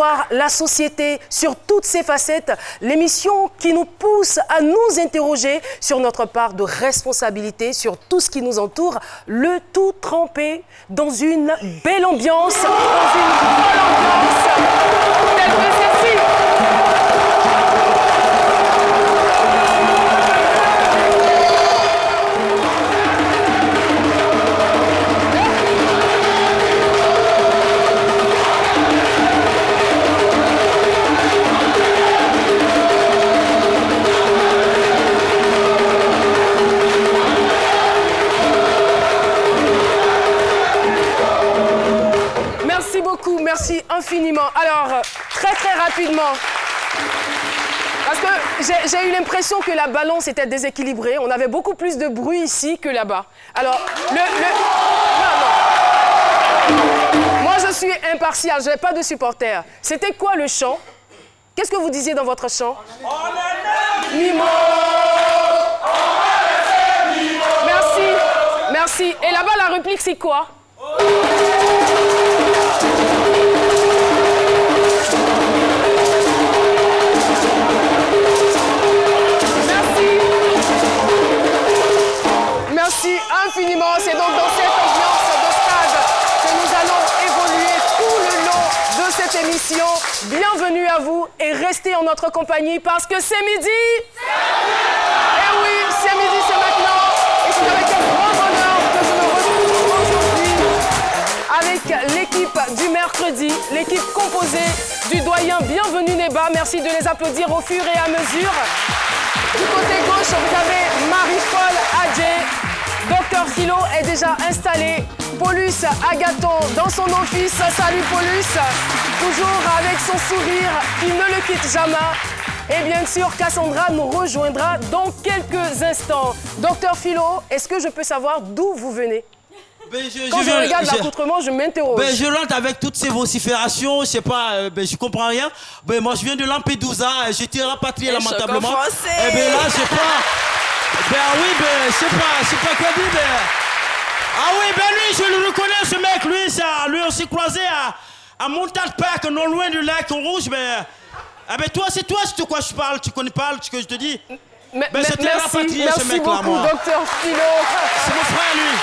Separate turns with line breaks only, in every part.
l'histoire, la société, sur toutes ses facettes. L'émission qui nous pousse à nous interroger sur notre part de responsabilité, sur tout ce qui nous entoure, le tout trempé dans une belle ambiance, dans une folle ambiance, telle que celle-ci. Merci infiniment. Alors, très rapidement, parce que j'ai eu l'impression que la balance était déséquilibrée. On avait beaucoup plus de bruit ici que là-bas. Alors, non. Moi, je suis impartial, je n'ai pas de supporters. C'était quoi le chant? Qu'est-ce que vous disiez dans votre chant? Mimo. Merci. Et là-bas, la réplique, c'est quoi? Merci infiniment. C'est donc dans cette ambiance de stade que nous allons évoluer tout le long de cette émission. Bienvenue à vous et restez en notre compagnie parce que c'est midi. Et oui, c'est midi, c'est maintenant. Et c'est avec un grand bonheur que je me retrouve aujourd'hui avec l'équipe du mercredi, l'équipe composée du doyen Bienvenue Neba. Merci de les applaudir au fur et à mesure. Du côté gauche, vous avez Marie-Paul Adjé. Docteur Philo est déjà installé. Paulus Agathon dans son office. Salut Paulus. Toujours avec son sourire qui ne le quitte jamais. Et bien sûr, Cassandra nous rejoindra dans quelques instants. Docteur Philo, est-ce que je peux savoir d'où vous venez? Quand je regarde l'accoutrement, je m'interroge.
Je rentre avec toutes ces vociférations, je sais pas, je comprends rien. Moi, je viens de Lampedusa, j'ai été rapatrié lamentablement. Et là, je sais pas. Je sais pas quoi dire. Ah oui, lui, je le reconnais, ce mec. Lui, on s'est croisé à Montagne Park, non loin du lac Rouge. Toi, c'est toi de quoi je parle. Tu connais pas ce que je te dis. C'était rapatrié, ce mec-là, moi.
Merci beaucoup, Docteur Philo.
C'est mon frère, lui.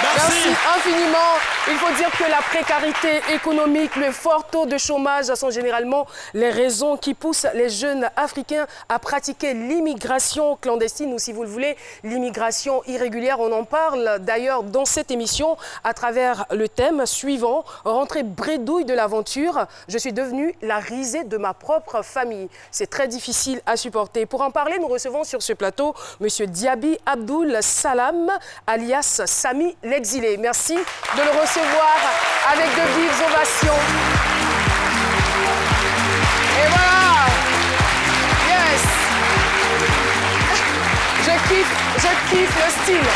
Merci infiniment. Il faut dire que la précarité économique, le fort taux de chômage sont généralement les raisons qui poussent les jeunes Africains à pratiquer l'immigration clandestine ou, si vous le voulez, l'immigration irrégulière. On en parle d'ailleurs dans cette émission à travers le thème suivant, rentrée bredouille de l'aventure. Je suis devenue la risée de ma propre famille. C'est très difficile à supporter. Pour en parler, nous recevons sur ce plateau M. Diaby Abdoul Salam, alias Samy l'exilé. Merci de le recevoir avec de vives ovations. Et voilà. Yes. Je kiffe le style.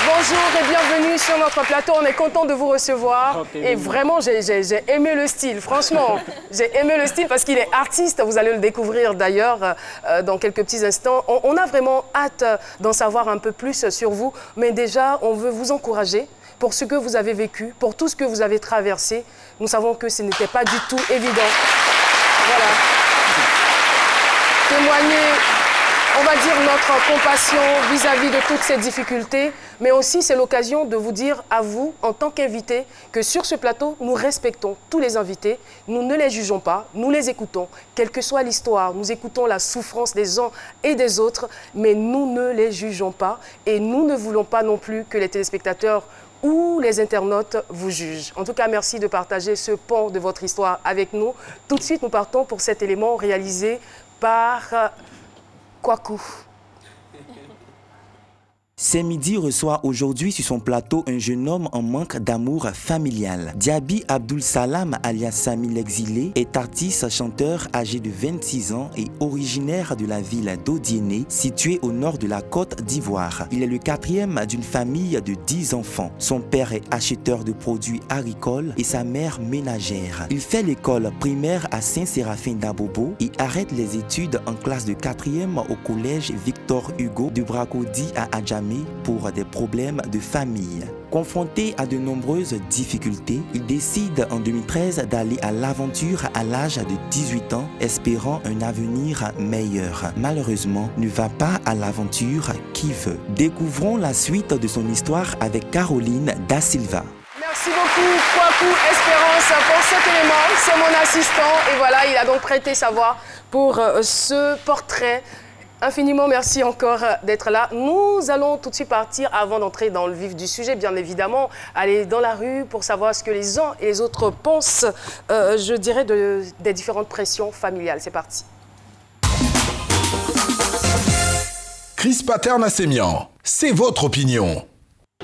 Bonjour et bienvenue sur notre plateau. On est content de vous recevoir. Et vraiment, j'ai aimé le style. Franchement, j'ai aimé le style parce qu'il est artiste. Vous allez le découvrir d'ailleurs dans quelques petits instants. On a vraiment hâte d'en savoir un peu plus sur vous. Mais déjà, on veut vous encourager pour ce que vous avez vécu, pour tout ce que vous avez traversé. Nous savons que ce n'était pas du tout évident. Voilà. Témoigner, on va dire, notre compassion vis-à-vis de toutes ces difficultés, mais aussi c'est l'occasion de vous dire à vous, en tant qu'invité, que sur ce plateau, nous respectons tous les invités, nous ne les jugeons pas, nous les écoutons, quelle que soit l'histoire, nous écoutons la souffrance des uns et des autres, mais nous ne les jugeons pas et nous ne voulons pas non plus que les téléspectateurs ou les internautes vous jugent. En tout cas, merci de partager ce pan de votre histoire avec nous. Tout de suite, nous partons pour cet élément réalisé par Kwaku.
C'est Midi reçoit aujourd'hui sur son plateau un jeune homme en manque d'amour familial. Diaby Abdoul Salam, alias Samy l'exilé, est artiste chanteur âgé de 26 ans et originaire de la ville d'Odiéné, située au nord de la Côte d'Ivoire. Il est le quatrième d'une famille de 10 enfants. Son père est acheteur de produits agricoles et sa mère ménagère. Il fait l'école primaire à Saint-Séraphin d'Abobo et arrête les études en classe de 4e au collège Victor Hugo de Bracody à Adjamé entamé pour des problèmes de famille. Confronté à de nombreuses difficultés, il décide en 2013 d'aller à l'aventure à l'âge de 18 ans, espérant un avenir meilleur. Malheureusement, ne va pas à l'aventure qui veut. Découvrons la suite de son histoire avec Caroline Da Silva.
Merci beaucoup, Kwaku Espérance, pour cet élément. C'est mon assistant et voilà, il a donc prêté sa voix pour ce portrait. Infiniment merci encore d'être là. Nous allons tout de suite partir, avant d'entrer dans le vif du sujet, bien évidemment, aller dans la rue pour savoir ce que les uns et les autres pensent, je dirais, des différentes pressions familiales. C'est parti.
Chris Paterne à Sémian, c'est votre opinion.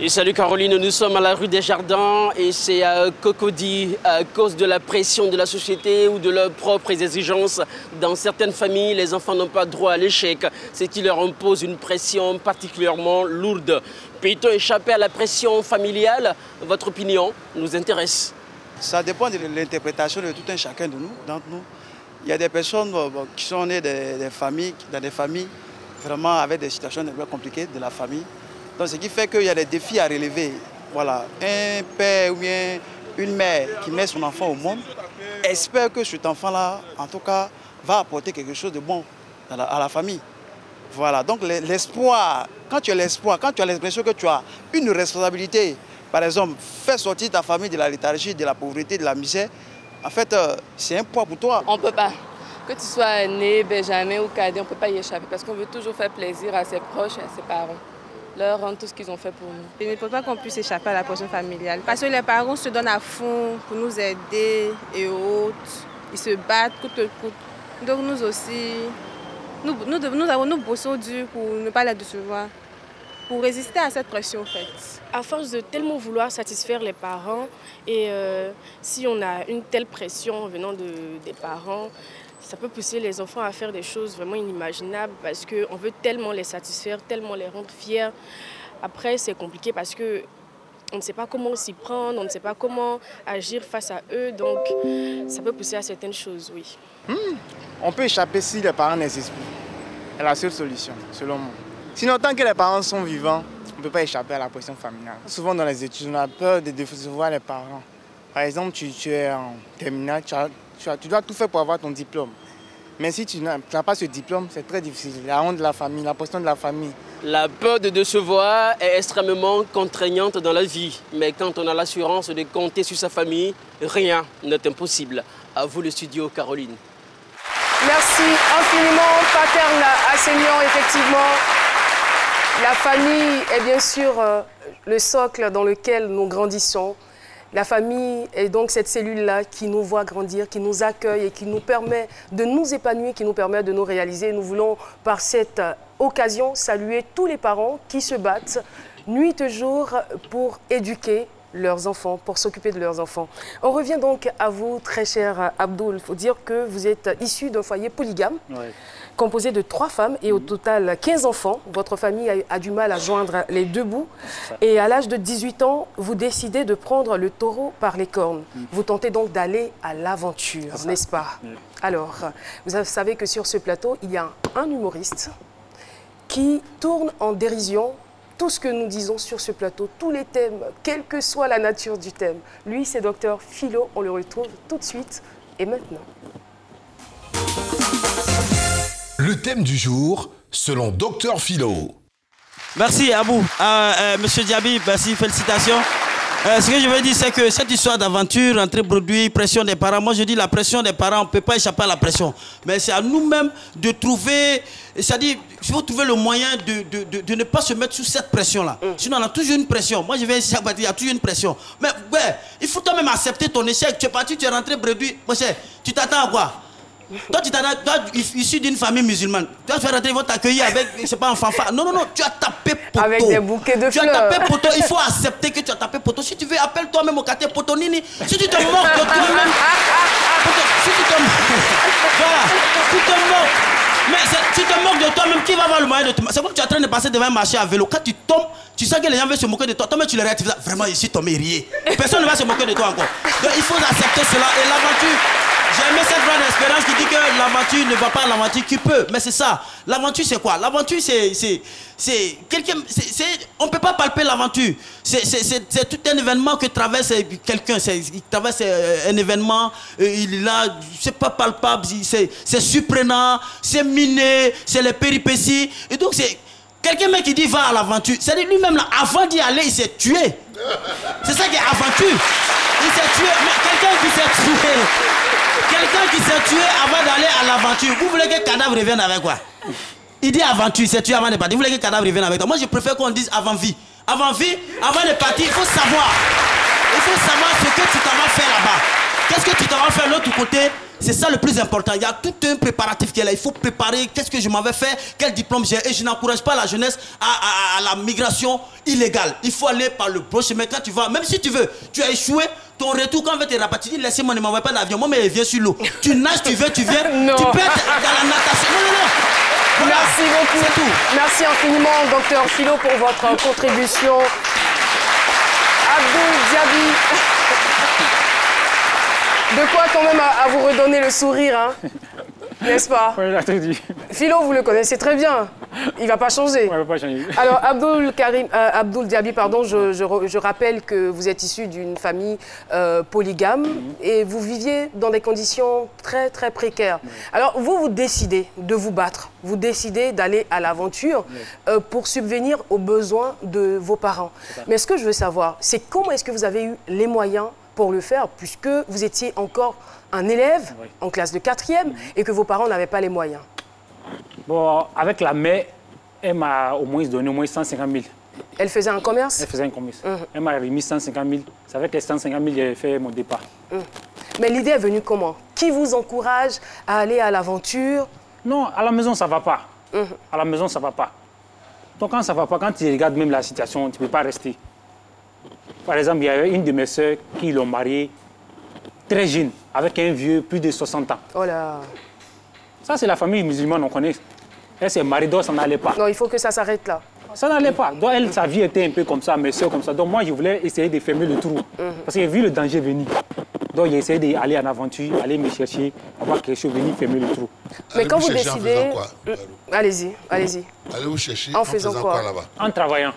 Et salut Caroline, nous sommes à la rue des Jardins et c'est Cocody à cause de la pression de la société ou de leurs propres exigences. Dans certaines familles, les enfants n'ont pas droit à l'échec, ce qui leur impose une pression particulièrement lourde. Peut-on échapper à la pression familiale? Votre opinion nous intéresse.
Ça dépend de l'interprétation de tout un chacun de nous, d'entre nous. Il y a des personnes qui sont nées dans des familles vraiment avec des situations un peu compliquées de la famille. Donc, ce qui fait qu'il y a des défis à relever. Voilà, un père ou bien une mère qui met son enfant au monde espère que cet enfant-là, en tout cas, va apporter quelque chose de bon à la famille. Voilà, donc l'espoir, quand tu as l'espoir, quand tu as l'impression que tu as une responsabilité, par exemple, faire sortir ta famille de la léthargie, de la pauvreté, de la misère, en fait, c'est un poids pour toi.
On ne peut pas. Que tu sois né, benjamin ou cadet, on ne peut pas y échapper parce qu'on veut toujours faire plaisir à ses proches et à ses parents. Leur rendre tout ce qu'ils ont fait pour nous.
Il ne faut pas qu'on puisse échapper à la pression familiale. Parce que les parents se donnent à fond pour nous aider et autres. Ils se battent coûte que coûte. Donc nous aussi, nous bossons dur pour ne pas les décevoir. Pour résister à cette pression en fait.
À force de tellement vouloir satisfaire les parents et si on a une telle pression venant des parents, ça peut pousser les enfants à faire des choses vraiment inimaginables parce qu'on veut tellement les satisfaire, tellement les rendre fiers. Après, c'est compliqué parce qu'on ne sait pas comment s'y prendre, on ne sait pas comment agir face à eux. Donc, ça peut pousser à certaines choses, oui.
On peut échapper si les parents n'existent plus. C'est la seule solution, selon moi. Sinon, tant que les parents sont vivants, on ne peut pas échapper à la pression familiale. Souvent, dans les études, on a peur de décevoir les parents. Par exemple, tu es en terminale, tu dois tout faire pour avoir ton diplôme. Mais si tu n'as pas ce diplôme, c'est très difficile. La honte de la famille, la pression de la famille.
La peur de décevoir est extrêmement contraignante dans la vie. Mais quand on a l'assurance de compter sur sa famille, rien n'est impossible. À vous le studio, Caroline.
Merci infiniment, Paterne à Sémian, effectivement. La famille est bien sûr le socle dans lequel nous grandissons. La famille est donc cette cellule-là qui nous voit grandir, qui nous accueille et qui nous permet de nous épanouir, qui nous permet de nous réaliser. Nous voulons par cette occasion saluer tous les parents qui se battent nuit et jour pour éduquer leurs enfants, pour s'occuper de leurs enfants. On revient donc à vous, très cher Abdoul. Il faut dire que vous êtes issu d'un foyer polygame. Oui. Composé de 3 femmes et au total 15 enfants. Votre famille a du mal à joindre les deux bouts. Et à l'âge de 18 ans, vous décidez de prendre le taureau par les cornes. Vous tentez donc d'aller à l'aventure, n'est-ce pas? Alors, vous savez que sur ce plateau, il y a un humoriste qui tourne en dérision tout ce que nous disons sur ce plateau, tous les thèmes, quelle que soit la nature du thème. Lui, c'est Dr Philo. On le retrouve tout de suite et maintenant.
Le thème du jour, selon Dr Philo.
Merci Abou. Monsieur Diaby, merci, félicitations. Ce que je veux dire, c'est que cette histoire d'aventure, entrée produit, pression des parents, moi je dis la pression des parents, on ne peut pas échapper à la pression. Mais c'est à nous-mêmes de trouver, c'est-à-dire, il faut trouver le moyen de ne pas se mettre sous cette pression-là. Sinon, on a toujours une pression. Moi, je vais ici à Bâti, il y a toujours une pression. Mais ouais, il faut toi-même accepter ton échec. Tu es parti, tu es rentré produit. Mon cher, tu t'attends à quoi? Toi, issu d'une famille musulmane, toi, tu vas rentrer, ils vont t'accueillir avec, je sais pas, un fanfare. Non, non, non, tu as tapé poteau.
Avec des bouquets de fleurs.
Tu as tapé poteau, il faut accepter que tu as tapé poteau. Si tu veux, appelle toi-même au quartier Potonini. Si tu te moques de toi-même, si tu te voilà, si tu te moques. Mais si tu te moques de toi-même, qui va avoir le moyen de te moquer? C'est comme tu es en train de passer devant un marché à vélo. Quand tu tombes, tu sais que les gens veulent se moquer de toi. Toi-même, tu le regardes, tu fais vraiment ici, tombé, rier. Personne ne va se moquer de toi encore. Donc, il faut accepter cela. Et l'aventure, J'ai aimé cette phrase d'Espérance qui dit que l'aventure ne va pas à l'aventure qui peut. Mais c'est ça. L'aventure, c'est quoi? L'aventure, c'est quelqu'un. On ne peut pas palper l'aventure. C'est tout un événement que traverse quelqu'un. Il traverse un événement, il est là, c'est pas palpable, c'est surprenant, c'est miné, c'est les péripéties. Et donc, c'est quelqu'un même qui dit va à l'aventure. C'est-à-dire lui-même, là, avant d'y aller, il s'est tué. C'est ça qui est aventure. Il s'est tué. Mais quelqu'un qui s'est tué. Quelqu'un qui s'est tué avant d'aller à l'aventure. Vous voulez que le cadavre revienne avec quoi? Il dit aventure, il s'est tué avant de partir. Vous voulez que le cadavre revienne avec toi? Moi, je préfère qu'on dise avant vie. Avant vie, avant de partir, il faut savoir. Il faut savoir ce que tu t'en vas faire là-bas. Qu'est-ce que tu t'en vas faire de l'autre côté? C'est ça le plus important. Il y a tout un préparatif qui est là. Il faut préparer qu'est-ce que je m'avais fait, quel diplôme j'ai. Et je n'encourage pas la jeunesse à la migration illégale. Il faut aller par le bon chemin. Quand tu vas, même si tu veux, tu as échoué, ton retour, quand on va te rapatrier, laissez-moi, ne m'envoie pas d'avion. Moi, mais viens sur l'eau. Tu nages, tu veux, tu viens.
Non.
Tu peux être dans la natation. Non. Voilà.
Merci beaucoup.
C'est tout.
Merci infiniment, Dr Philo, pour votre contribution. Abdoul Diaby. De quoi quand même à vous redonner le sourire, hein? N'est-ce pas?
Oui, il a tout dit.
Philo, vous le connaissez très bien. Il ne va pas changer.
Oui, il ne va pas changer.
Alors, Abdoul Diaby, pardon, je rappelle que vous êtes issu d'une famille polygame et vous viviez dans des conditions très, très précaires. Alors, vous décidez de vous battre. Vous décidez d'aller à l'aventure pour subvenir aux besoins de vos parents. Mais ce que je veux savoir, c'est comment est-ce que vous avez eu les moyens pour le faire, puisque vous étiez encore un élève en classe de 4e et que vos parents n'avaient pas les moyens?
Bon, avec la mère, elle m'a au moins donné au moins 150 000.
Elle faisait un commerce?
Elle faisait un commerce. Elle m'a remis 150 000. C'est avec les 150 000 que j'ai fait mon départ.
Mais l'idée est venue comment? Qui vous encourage à aller à l'aventure?
Non, à la maison, ça ne va pas. À la maison, ça ne va pas. Donc quand ça ne va pas, quand tu regardes même la situation, tu ne peux pas rester. Par exemple, il y a une de mes soeurs qui l'ont mariée très jeune, avec un vieux, plus de 60 ans.
Oh là!
Ça, c'est la famille musulmane, on connaît. Elle s'est mariée, donc ça n'allait pas.
Non, il faut que ça s'arrête là.
Ça n'allait pas. Donc elle, sa vie était un peu comme ça, mes soeurs comme ça. Donc moi, je voulais essayer de fermer le trou. Parce que j'ai vu le danger venir. Donc j'ai essayé d'aller en aventure, aller me chercher, avoir quelque chose, venir fermer le trou.
Mais quand vous décidez... Allez-y, allez-y.
Allez-vous chercher
en faisant quoi
là-bas?
En travaillant.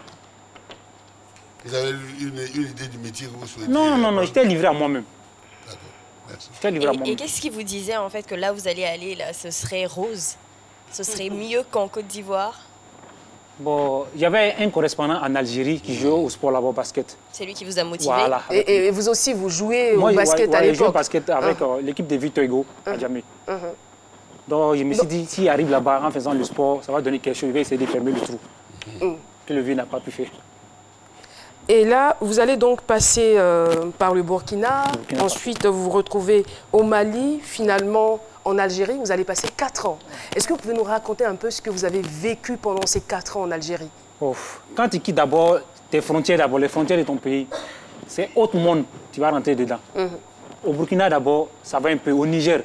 Vous avez une idée du métier que vous souhaitez?
Non, j'étais livré à moi-même.
Et qu'est-ce qui vous disait en fait que là vous allez aller, là, ce serait rose? Ce serait mieux qu'en Côte d'Ivoire?
Bon, il y avait un correspondant en Algérie qui jouait au sport là-bas au basket.
C'est lui qui vous a motivé?
Voilà.
Et vous aussi, vous jouez au basket à l'époque?
Moi, je jouais au basket avec l'équipe de Victor Hugo à Djamé. Donc je me suis dit, s'il arrive là-bas en faisant le sport, ça va donner quelque chose, je vais essayer de fermer le trou que le vieux n'a pas pu faire.
Et là, vous allez donc passer par le Burkina, ensuite vous vous retrouvez au Mali, finalement en Algérie, vous allez passer 4 ans. Est-ce que vous pouvez nous raconter un peu ce que vous avez vécu pendant ces 4 ans en Algérie?
Quand tu quittes d'abord tes frontières, d'abord les frontières de ton pays, c'est autre monde, tu vas rentrer dedans. Au Burkina d'abord, ça va un peu, au Niger.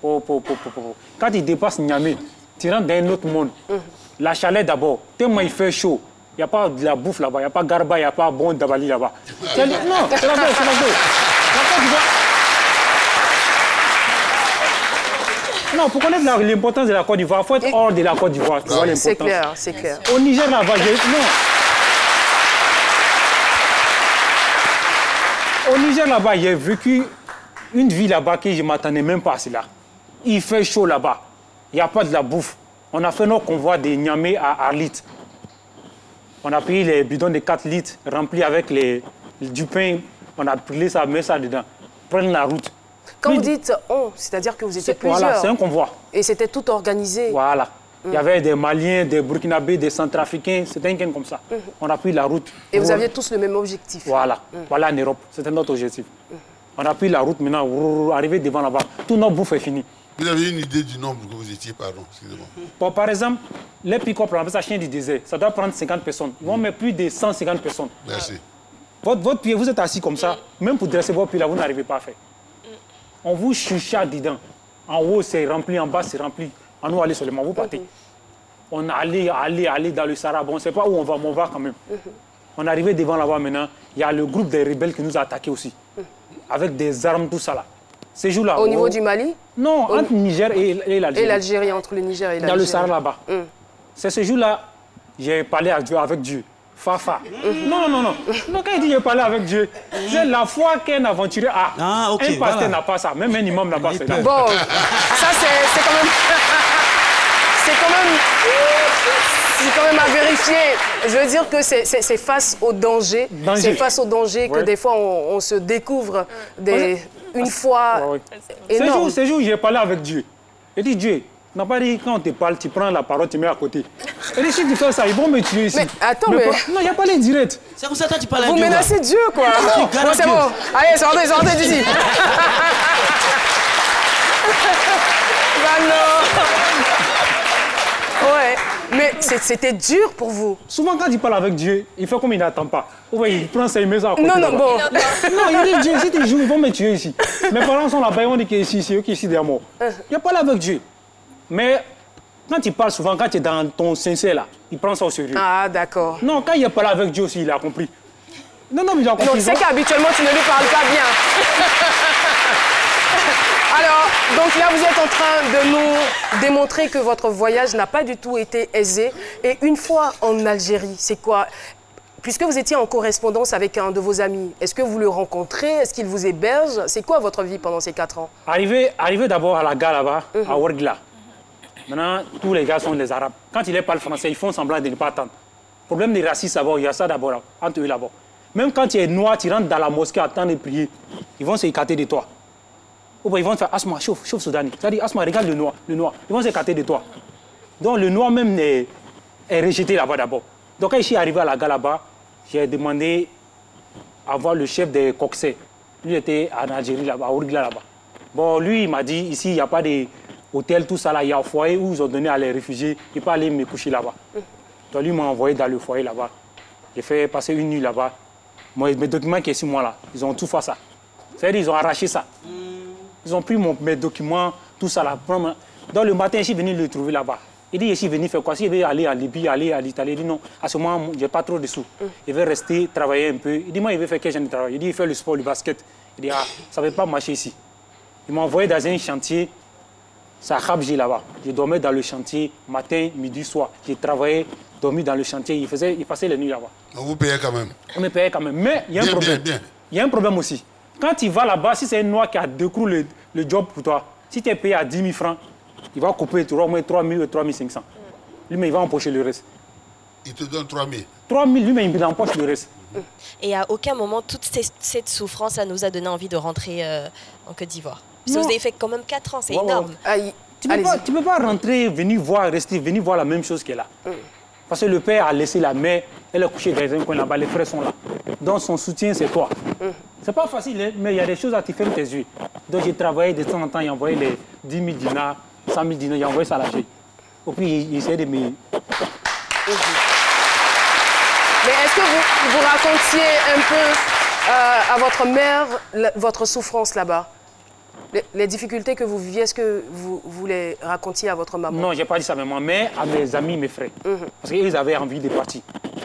Quand tu dépasses Niamey, tu rentres dans un autre monde. La chaleur d'abord, tellement il fait chaud. Il n'y a pas de la bouffe là-bas, il n'y a pas Garba, il n'y a pas Bon Dabali là-bas. Non, c'est la c'est la Non, pour connaître l'importance de la Côte d'Ivoire, il faut être hors de la Côte d'Ivoire.
C'est clair, c'est clair.
Au Niger là-bas, Au Niger là-bas, j'ai vécu une vie là-bas que je ne m'attendais même pas à cela. Il fait chaud là-bas, il n'y a pas de la bouffe. On a fait nos convois de Niamey à Arlit. On a pris les bidons de 4 litres remplis avec du pain. On a pris ça, mis ça dedans. Prendre la route.
Quand vous dites on, c'est-à-dire que vous étiez plusieurs.
Voilà, c'est un convoi.
Et c'était tout organisé.
Voilà. Il y avait des Maliens, des Burkinabés, des Centrafricains. C'était un game comme ça. On a pris la route.
Et vous aviez tous le même objectif.
Voilà. Voilà en Europe. C'était notre objectif. On a pris la route maintenant, arrivé devant là-bas. Tout notre bouffe est fini.
Vous avez une idée du nombre que vous étiez, pardon, excusez-moi.
Bon, par exemple, les pick-up, ça chien du désert, ça doit prendre 50 personnes. Ils vont mettre plus de 150 personnes.
Merci.
Votre pied, vous êtes assis comme ça, même pour dresser votre pied là, vous n'arrivez pas à faire. On vous chuchote dedans. En haut, c'est rempli, en bas, c'est rempli. En haut, allez seulement, vous partez. On allait dans le Sahara. Bon, on ne sait pas où on va, mais on va quand même. On est arrivé devant là-bas maintenant. Il y a le groupe des rebelles qui nous a attaqués aussi. Avec des armes, tout ça là. Ces jours-là.
Au niveau du Mali?
Non, entre Niger et l'Algérie.
Et l'Algérie, entre le Niger et l'Algérie.
Dans le Sahara là-bas. C'est ce jour-là, j'ai parlé avec Dieu. Fafa. Non. Quand il dit j'ai parlé avec Dieu, c'est la foi qu'un aventurier a.
Ah, ok.
Un pasteur n'a pas ça, même un imam n'a pas ça.
Bon, ça c'est quand même... C'est quand même à vérifier. Je veux dire que c'est face au danger. C'est face au danger que des fois on se découvre une fois énorme.
Ces jours, j'ai parlé avec Dieu. Il dit Dieu, n'a pas dit quand on te parle, tu prends la parole, tu mets à côté. Il dit si tu fais ça, ils vont me tuer ici.
Mais attends, mais...
Non, il n'y a pas les directs.
C'est comme ça que tu parles à Dieu.
Vous menacez Dieu, quoi. Bon, c'est bon. Allez, sortez d'ici. Bah non. Ouais, mais c'était dur pour vous.
Souvent, quand il parle avec Dieu, il fait comme il n'attend pas. Ouais, il prend ça, il met ça à côté.
Non, bon.
Non, il dit Dieu, si tu joues, ils vont me tuer ici. Mes parents sont là-bas, ils vont dire que c'est eux qui sont derrière moi. Il a parlé avec Dieu. Mais quand il parle souvent, quand tu es dans ton sincère là, il prend ça au sérieux.
Ah, d'accord.
Non, quand il a parlé avec Dieu aussi, il a compris. Non, mais il a compris.
Donc, c'est qu'habituellement, tu ne lui parles pas bien. Alors, donc là, vous êtes en train de nous démontrer que votre voyage n'a pas du tout été aisé. Et une fois en Algérie, c'est quoi? Puisque vous étiez en correspondance avec un de vos amis, est-ce que vous le rencontrez? Est-ce qu'il vous héberge? C'est quoi votre vie pendant ces 4 ans?
Arrivé d'abord à la gare là-bas, à Ouargla. Maintenant, tous les gars sont des Arabes. Quand ils parlent français, ils font semblant de ne pas attendre. Problème des racistes d'abord, il y a ça d'abord, entre eux là-bas. Même quand tu es noir, tu rentres dans la mosquée à temps de prier, ils vont s'écarter de toi. Ou bien ils vont te faire Asma, chauffe Soudani. C'est-à-dire, Asma, regarde le noir. Ils vont s'écarter de toi. Donc le noir même est rejeté là-bas d'abord. Donc quand je suis arrivé à la gare là-bas, j'ai demandé à voir le chef des Coxais. Lui était en Algérie là-bas, à Ouargla là-bas. Bon, lui, il m'a dit, ici, il n'y a pas d'hôtel, tout ça là. Il y a un foyer où ils ont donné à les réfugiés. Il peut aller me coucher là-bas. Donc lui, il m'a envoyé dans le foyer là-bas. J'ai fait passer une nuit là-bas. Moi, mes documents qui sont sur moi là, ils ont tout fait ça. C'est-à-dire, ils ont arraché ça. Ils ont pris mes documents, tout ça là. Donc le matin, je suis venu le trouver là-bas. Il dit, je suis venu faire quoi? S'il veut aller en Libye, aller à l'Italie, il dit non, à ce moment, je n'ai pas trop de sous. Il veut rester, travailler un peu. Il dit, moi, il veut faire quel genre de travail? Il dit, il fait le sport, le basket. Il dit, ah, ça ne veut pas marcher ici. Il m'a envoyé dans un chantier, c'est à Khabji là-bas. Je dormais dans le chantier, matin, midi, soir. J'ai travaillé, dormi dans le chantier. Il passait les nuits là-bas.
On vous payait quand même?
On me payait quand même. Mais il y a un problème. Il y a un problème aussi. Quand tu vas là-bas, si c'est un noir qui a découvert le job pour toi, si tu es payé à 10 000 francs, il va couper au moins 3 000 ou 3 500. Lui, mais il va empocher le reste.
Il te donne 3 000?
3 000, lui, mais il empoche le reste.
Et à aucun moment, toute cette souffrance, ça nous a donné envie de rentrer en Côte d'Ivoire. Parce que vous avez fait quand même 4 ans, c'est énorme.
Tu ne peux pas rentrer, venir voir, rester, venir voir la même chose qu'elle a. Parce que le père a laissé la mère, elle est couchée dans un coin là-bas, les frères sont là. Donc son soutien, c'est toi. C'est pas facile, hein, mais il y a des choses à te faire tes yeux. Donc j'ai travaillé de temps en temps, il envoyé les 10 000 dinars, 100 000 dinars, il a envoyé ça à l'Algérie. Et puis il essayait de me...
Mais est-ce que vous racontiez un peu à votre mère votre souffrance là-bas? Les difficultés que vous viviez, est-ce que vous les racontiez à votre maman?
Non, je n'ai pas dit ça à maman, mais à mes amis, mes frères. Parce qu'ils avaient envie de partir.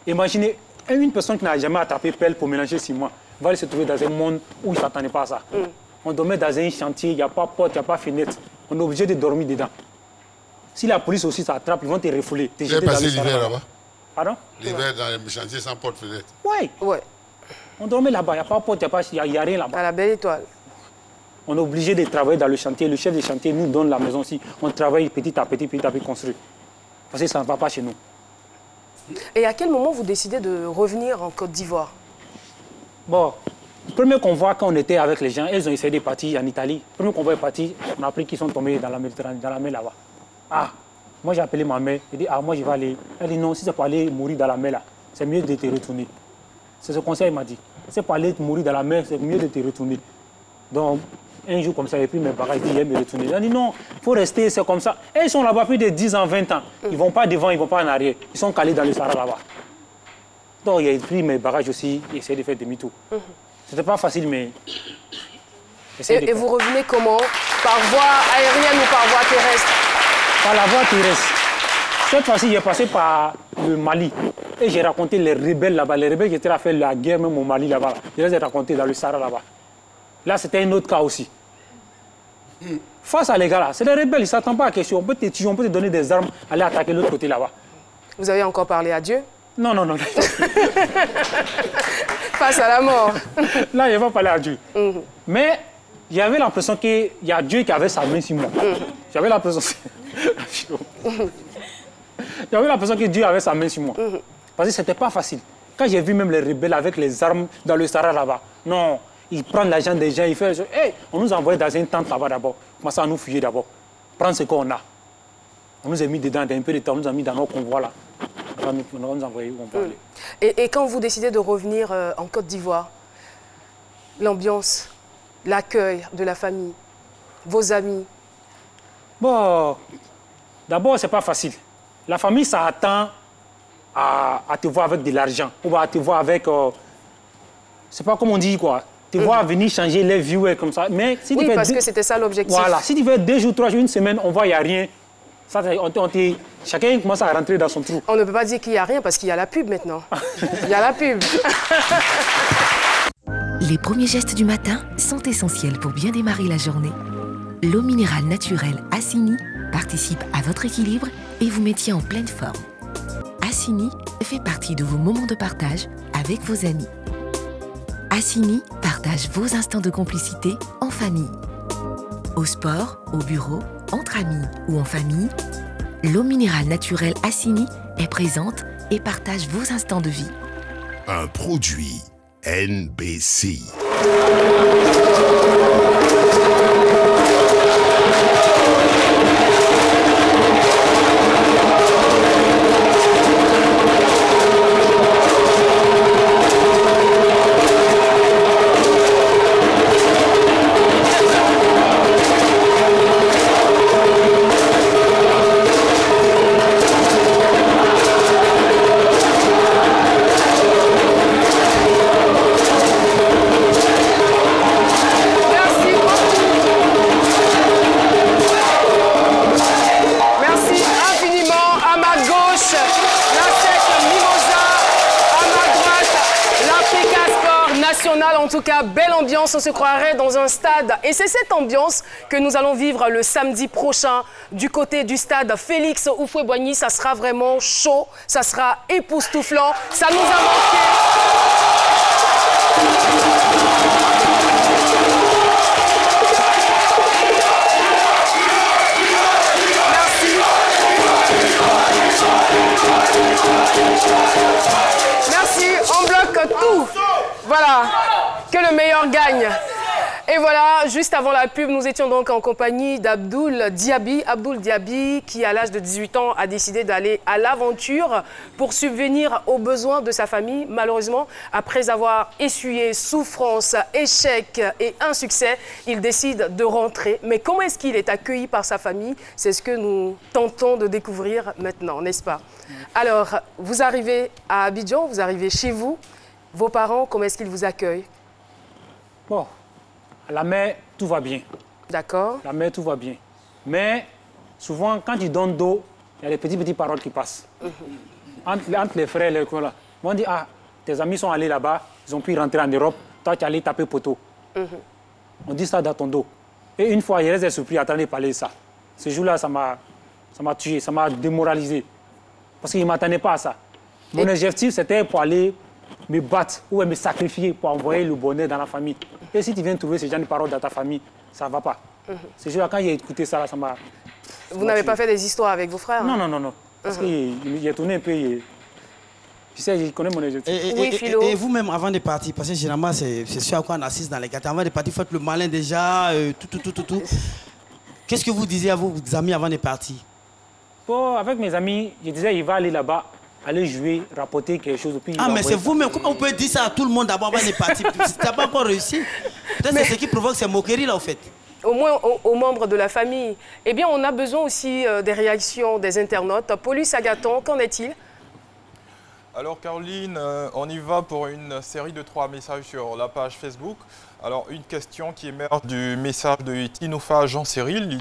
Imaginez, une personne qui n'a jamais attrapé pelle pour mélanger 6 mois va aller se trouver dans un monde où il ne s'attendait pas à ça. On dormait dans un chantier, il n'y a pas de porte, il n'y a pas de fenêtre. On est obligé de dormir dedans. Si la police aussi t'attrape, ils vont te refouler.
Vous avez passé l'hiver là-bas?
Pardon?
L'hiver dans les chantiers sans porte fenêtre?
Oui. On dormait là-bas, il n'y a pas de porte, il n'y a rien là-bas.
À la Belle Étoile.
On est obligé de travailler dans le chantier. Le chef de chantier nous donne la maison aussi. On travaille petit à petit construire. Parce que ça ne va pas chez nous.
Et à quel moment vous décidez de revenir en Côte d'Ivoire?
Bon, le premier convoi, quand on était avec les gens, ils ont essayé de partir en Italie. Le premier convoi est parti, on a appris qu'ils sont tombés dans la Méditerranée, dans la mer là-bas. Ah, moi j'ai appelé ma mère, j'ai dit, ah, moi je vais aller. Elle dit, non, si c'est pour aller mourir dans la mer là, c'est mieux de te retourner. C'est ce conseil qu'il m'a dit. Si c'est pour aller mourir dans la mer, c'est mieux de te retourner. Donc, un jour comme ça, j'ai pris mes bagages, il dit, il me retourner. Il a dit, non, il faut rester, c'est comme ça. Et ils sont là-bas plus de 10 ans, 20 ans. Ils ne vont pas devant, ils ne vont pas en arrière. Ils sont calés dans le Sahara là-bas. Donc, il a pris mes bagages aussi, et essayé de faire demi-tour. C'était pas facile, mais...
Et vous revenez comment? Par voie aérienne ou par voie terrestre?
Par la voie terrestre. Cette fois-ci, j'ai passé par le Mali. Et j'ai raconté les rebelles là-bas. Les rebelles qui étaient à faire la guerre même au Mali là-bas. Je les ai racontés dans le Sahara là-bas. Là, c'était un autre cas aussi. Face à les gars là, c'est les rebelles, ils ne s'attendent pas à question. On peut te donner des armes, aller attaquer l'autre côté là-bas.
Vous avez encore parlé à Dieu?
Non, non, non.
Face à la mort.
Là, il ne va pas parler à Dieu. Mais j'avais l'impression qu'il y a Dieu qui avait sa main sur moi. J'avais l'impression... J'avais l'impression que Dieu avait sa main sur moi. Parce que ce n'était pas facile. Quand j'ai vu même les rebelles avec les armes dans le Sahara là-bas, non, ils prennent l'argent des gens, ils font... Hey, on nous a envoyé dans une tente là-bas d'abord. Commencez à nous fuir d'abord. Prendre ce qu'on a. On nous a mis dedans un peu de temps, on nous a mis dans nos convois là. On va nous envoyer où on peut aller.
Et quand vous décidez de revenir en Côte d'Ivoire, l'ambiance, l'accueil de la famille, vos amis?
Bon, d'abord, c'est pas facile. La famille, ça attend à te voir avec de l'argent. Ou à te voir avec... c'est pas comme on dit, quoi. Te voir venir changer les vues comme ça. Mais si
oui,
tu
parce que c'était ça l'objectif.
Voilà. Si tu fais 2 jours, 3 jours, une semaine, on voit, il n'y a rien. Ça, chacun commence à rentrer dans son trou.
On ne peut pas dire qu'il n'y a rien parce qu'il y a la pub maintenant. Il y a la pub.
Les premiers gestes du matin sont essentiels pour bien démarrer la journée. L'eau minérale naturelle Assini participe à votre équilibre et vous maintient en pleine forme. Assini fait partie de vos moments de partage avec vos amis. Assini partage vos instants de complicité en famille. Au sport, au bureau, entre amis ou en famille, l'eau minérale naturelle Assini est présente et partage vos instants de vie.
Un produit NBC.
En tout cas, belle ambiance, on se croirait dans un stade. Et c'est cette ambiance que nous allons vivre le samedi prochain du côté du stade Félix Houphouët-Boigny. Ça sera vraiment chaud, ça sera époustouflant. Ça nous a manqué. Merci, on bloque tout. Voilà, que le meilleur gagne. Et voilà, juste avant la pub, nous étions donc en compagnie d'Abdoul Diaby. Abdoul Diaby, qui à l'âge de 18 ans a décidé d'aller à l'aventure pour subvenir aux besoins de sa famille. Malheureusement, après avoir essuyé souffrance, échec et insuccès, il décide de rentrer. Mais comment est-ce qu'il est accueilli par sa famille? C'est ce que nous tentons de découvrir maintenant, n'est-ce pas? Alors, vous arrivez à Abidjan, vous arrivez chez vous. Vos parents, comment est-ce qu'ils vous accueillent?
Bon, à la mère, tout va bien.
D'accord.
La mère, tout va bien. Mais souvent, quand ils donnent d'eau, il y a des petites paroles qui passent. Entre les frères et les coins là. On dit, ah, tes amis sont allés là-bas, ils ont pu rentrer en Europe, toi, tu es allé taper poteau. On dit ça dans ton dos. Et une fois, il reste surpris à t'entendre parler de ça. Ce jour-là, ça m'a tué, ça m'a démoralisé. Parce qu'il ne m'attendait pas à ça. Mon objectif, c'était pour aller me battre ou me sacrifier pour envoyer le bonheur dans la famille. Et si tu viens trouver ce genre de paroles dans ta famille, ça ne va pas. Ce jour-là, quand j'ai écouté ça, ça m'a...
Vous n'avez pas fait des histoires avec vos frères?
Non, non, non, non. Parce qu'il a tourné un peu... Tu sais, je connais mon objectif.
Et vous-même, avant de partir, parce que généralement, c'est ce à quoi on assiste dans les quartiers. Avant de partir, faites le malin déjà, tout. Qu'est-ce que vous disiez à vos amis avant de partir?
Bon, avec mes amis, je disais, il va aller là-bas, aller jouer, rapporter quelque chose. Puis
mais c'est vous-même. Comment vous pouvez dire ça à tout le monde d'abord avant de partir? Si tu n'as pas encore réussi. Peut-être c'est ce qui provoque ces moqueries là, au fait.
Au moins aux membres de la famille. Eh bien, on a besoin aussi des réactions des internautes. Paulus Agathon, qu'en est-il?
Alors Caroline, on y va pour une série de 3 messages sur la page Facebook. Alors une question qui émerge du message de Tinoufa Jean-Cyril,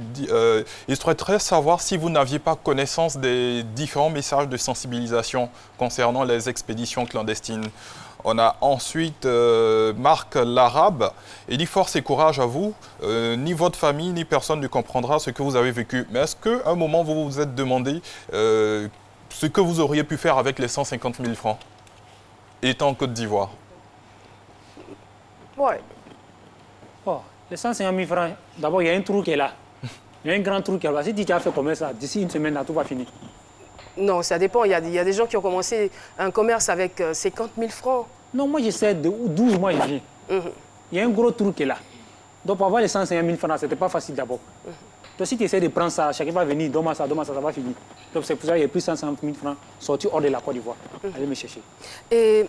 il souhaiterait savoir si vous n'aviez pas connaissance des différents messages de sensibilisation concernant les expéditions clandestines. On a ensuite Marc l'Arabe. Il dit force et courage à vous. Ni votre famille, ni personne ne comprendra ce que vous avez vécu. Mais est-ce qu'à un moment, vous vous êtes demandé ce que vous auriez pu faire avec les 150 000 francs, étant en Côte d'Ivoire?
Ouais.
Oh, les 150 000 francs, d'abord, il y a un trou qui est là. Il y a un grand trou qui est là. Si tu as fait comme ça, d'ici une semaine, là, tout va finir.
Non, ça dépend. Il y a des gens qui ont commencé un commerce avec 50 000 francs.
Non, moi, j'essaie de 12 mois, je viens. Il y a un gros trou qui est là. Donc, pour avoir les 150 000 francs, ce n'était pas facile d'abord. Donc, si tu essaies de prendre ça, chacun va venir, donne-moi ça, ça va finir. Donc, c'est pour ça qu'il y a plus de 150 000 francs sortis hors de la Côte d'Ivoire. Allez me chercher.
Et